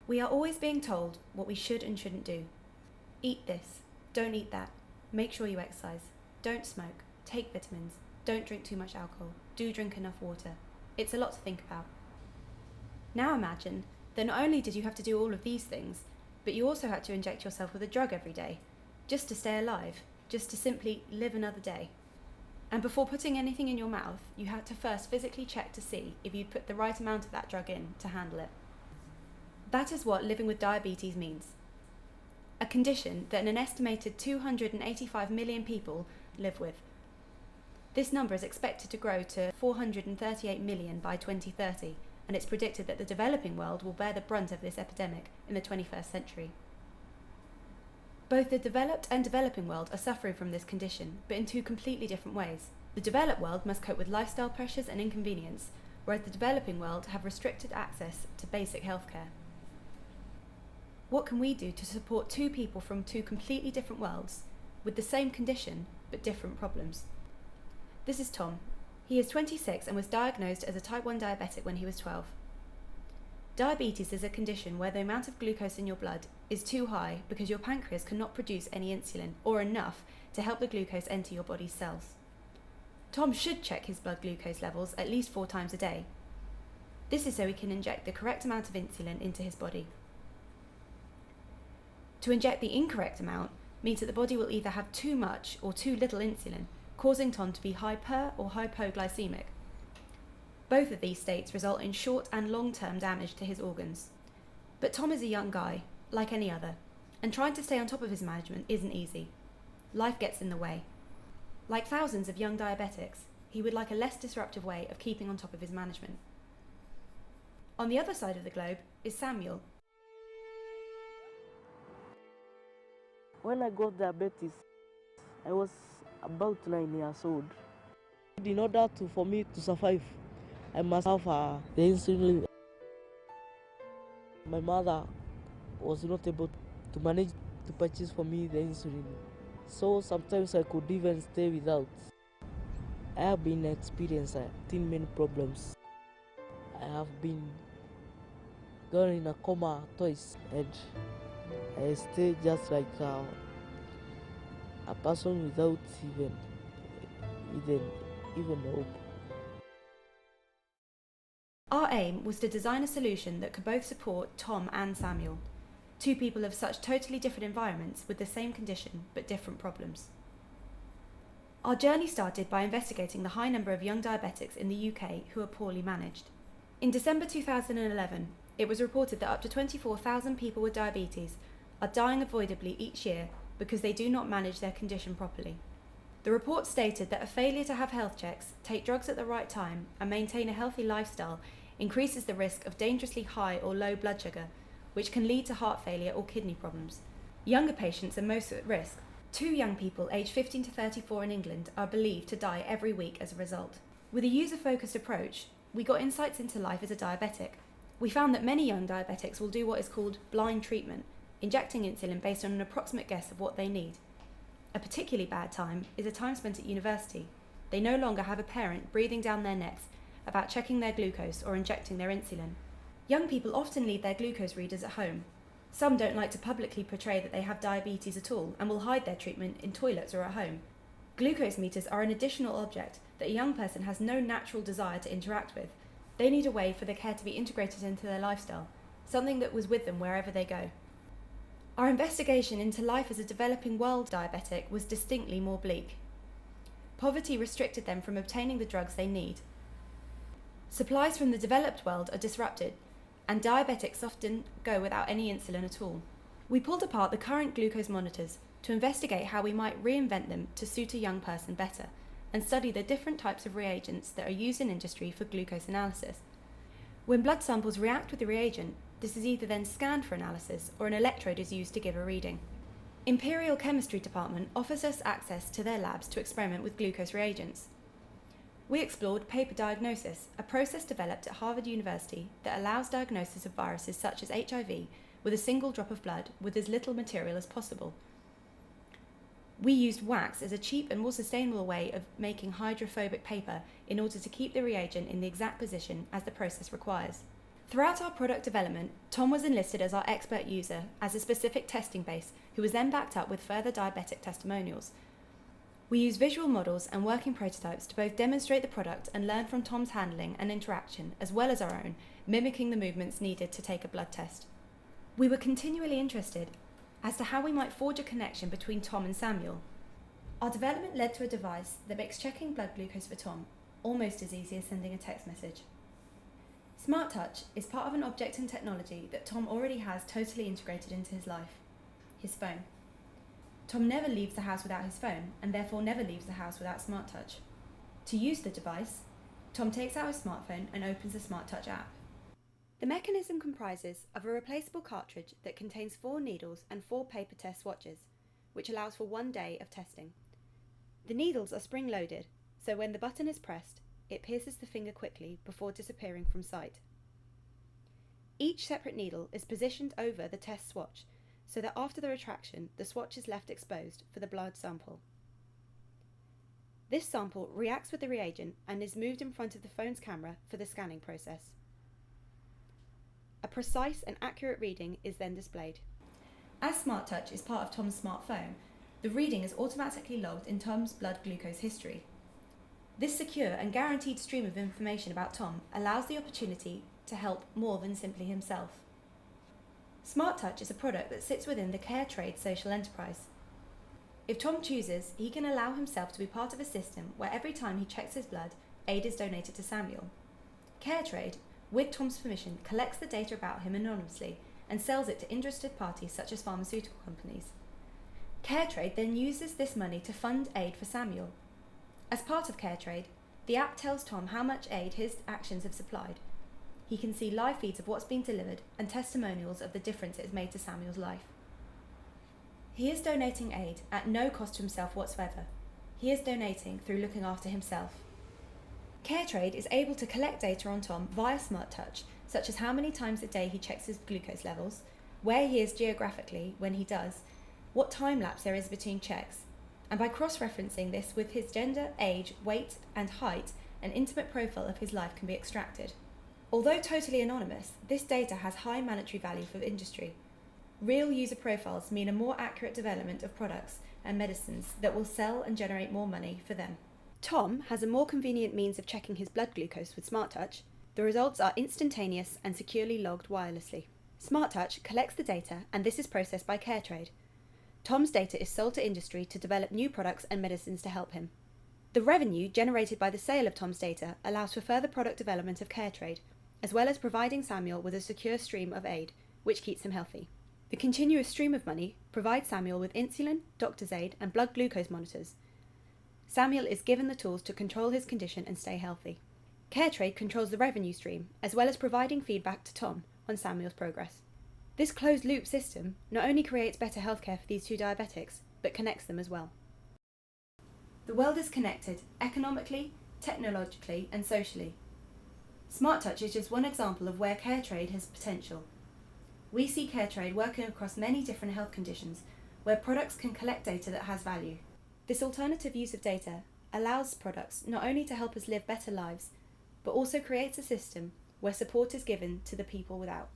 We are always being told what we should and shouldn't do. Eat this, don't eat that, make sure you exercise, don't smoke, take vitamins, don't drink too much alcohol, do drink enough water. It's a lot to think about. Now imagine that not only did you have to do all of these things, but you also had to inject yourself with a drug every day, just to stay alive, just to simply live another day. And before putting anything in your mouth, you had to first physically check to see if you'd put the right amount of that drug in to handle it. That is what living with diabetes means. A condition that an estimated 285 million people live with. This number is expected to grow to 438 million by 2030, and it's predicted that the developing world will bear the brunt of this epidemic in the 21st century. Both the developed and developing world are suffering from this condition, but in two completely different ways. The developed world must cope with lifestyle pressures and inconvenience, whereas the developing world have restricted access to basic healthcare. What can we do to support two people from two completely different worlds, with the same condition, but different problems? This is Tom. He is 26 and was diagnosed as a type 1 diabetic when he was 12. Diabetes is a condition where the amount of glucose in your blood is too high because your pancreas cannot produce any insulin, or enough, to help the glucose enter your body's cells. Tom should check his blood glucose levels at least 4 times a day. This is so he can inject the correct amount of insulin into his body. To inject the incorrect amount means that the body will either have too much or too little insulin, causing Tom to be hyper or hypoglycemic. Both of these states result in short and long-term damage to his organs. But Tom is a young guy, like any other, and trying to stay on top of his management isn't easy. Life gets in the way. Like thousands of young diabetics, he would like a less disruptive way of keeping on top of his management. On the other side of the globe is Samuel. When I got diabetes, I was about 9 years old. In order for me to survive, I must have the insulin. My mother was not able to manage to purchase for me the insulin, so sometimes I could even stay without. I have been experiencing many problems. I have been gone in a coma twice, and I stay just like a person without even hope. Our aim was to design a solution that could both support Tom and Samuel, two people of such totally different environments with the same condition but different problems. Our journey started by investigating the high number of young diabetics in the UK who are poorly managed. In December 2011, it was reported that up to 24,000 people with diabetes are dying avoidably each year because they do not manage their condition properly. The report stated that a failure to have health checks, take drugs at the right time, and maintain a healthy lifestyle increases the risk of dangerously high or low blood sugar, which can lead to heart failure or kidney problems. Younger patients are most at risk. 2 young people aged 15 to 34 in England are believed to die every week as a result. With a user-focused approach, we got insights into life as a diabetic. We found that many young diabetics will do what is called blind treatment, injecting insulin based on an approximate guess of what they need. A particularly bad time is a time spent at university. They no longer have a parent breathing down their necks about checking their glucose or injecting their insulin. Young people often leave their glucose readers at home. Some don't like to publicly portray that they have diabetes at all and will hide their treatment in toilets or at home. Glucose meters are an additional object that a young person has no natural desire to interact with. They need a way for the care to be integrated into their lifestyle, something that was with them wherever they go. Our investigation into life as a developing world diabetic was distinctly more bleak. Poverty restricted them from obtaining the drugs they need. Supplies from the developed world are disrupted, and diabetics often go without any insulin at all. We pulled apart the current glucose monitors to investigate how we might reinvent them to suit a young person better, and study the different types of reagents that are used in industry for glucose analysis. When blood samples react with the reagent, this is either then scanned for analysis or an electrode is used to give a reading. Imperial Chemistry Department offers us access to their labs to experiment with glucose reagents. We explored paper diagnosis, a process developed at Harvard University that allows diagnosis of viruses such as HIV with a single drop of blood with as little material as possible. We used wax as a cheap and more sustainable way of making hydrophobic paper in order to keep the reagent in the exact position as the process requires. Throughout our product development, Tom was enlisted as our expert user as a specific testing base who was then backed up with further diabetic testimonials. We use visual models and working prototypes to both demonstrate the product and learn from Tom's handling and interaction, as well as our own, mimicking the movements needed to take a blood test. We were continually interested as to how we might forge a connection between Tom and Samuel. Our development led to a device that makes checking blood glucose for Tom almost as easy as sending a text message. Smart Touch is part of an object and technology that Tom already has totally integrated into his life: his phone. Tom never leaves the house without his phone, and therefore never leaves the house without Smart Touch. To use the device, Tom takes out his smartphone and opens the Smart Touch app. The mechanism comprises of a replaceable cartridge that contains 4 needles and 4 paper test swatches, which allows for 1 day of testing. The needles are spring-loaded, so when the button is pressed, it pierces the finger quickly before disappearing from sight. Each separate needle is positioned over the test swatch, so that after the retraction, the swatch is left exposed for the blood sample. This sample reacts with the reagent and is moved in front of the phone's camera for the scanning process. A precise and accurate reading is then displayed. As Smart Touch is part of Tom's smartphone, the reading is automatically logged in Tom's blood glucose history. This secure and guaranteed stream of information about Tom allows the opportunity to help more than simply himself. Smart Touch is a product that sits within the CareTrade social enterprise. If Tom chooses, he can allow himself to be part of a system where every time he checks his blood, aid is donated to Samuel. CareTrade, with Tom's permission, collects the data about him anonymously and sells it to interested parties such as pharmaceutical companies. CareTrade then uses this money to fund aid for Samuel. As part of CareTrade, the app tells Tom how much aid his actions have supplied. He can see live feeds of what's been delivered and testimonials of the difference it has made to Samuel's life. He is donating aid at no cost to himself whatsoever. He is donating through looking after himself. CareTrade is able to collect data on Tom via Smart Touch, such as how many times a day he checks his glucose levels, where he is geographically when he does, what time lapse there is between checks, and by cross-referencing this with his gender, age, weight and height, an intimate profile of his life can be extracted. Although totally anonymous, this data has high monetary value for the industry. Real user profiles mean a more accurate development of products and medicines that will sell and generate more money for them. Tom has a more convenient means of checking his blood glucose with Smart Touch. The results are instantaneous and securely logged wirelessly. Smart Touch collects the data and this is processed by CareTrade. Tom's data is sold to industry to develop new products and medicines to help him. The revenue generated by the sale of Tom's data allows for further product development of CareTrade, as well as providing Samuel with a secure stream of aid, which keeps him healthy. The continuous stream of money provides Samuel with insulin, doctor's aid, and blood glucose monitors. Samuel is given the tools to control his condition and stay healthy. CareTrade controls the revenue stream, as well as providing feedback to Tom on Samuel's progress. This closed-loop system not only creates better healthcare for these 2 diabetics, but connects them as well. The world is connected economically, technologically, and socially. Smart Touch is just one example of where CareTrade has potential. We see CareTrade working across many different health conditions where products can collect data that has value. This alternative use of data allows products not only to help us live better lives, but also creates a system where support is given to the people without.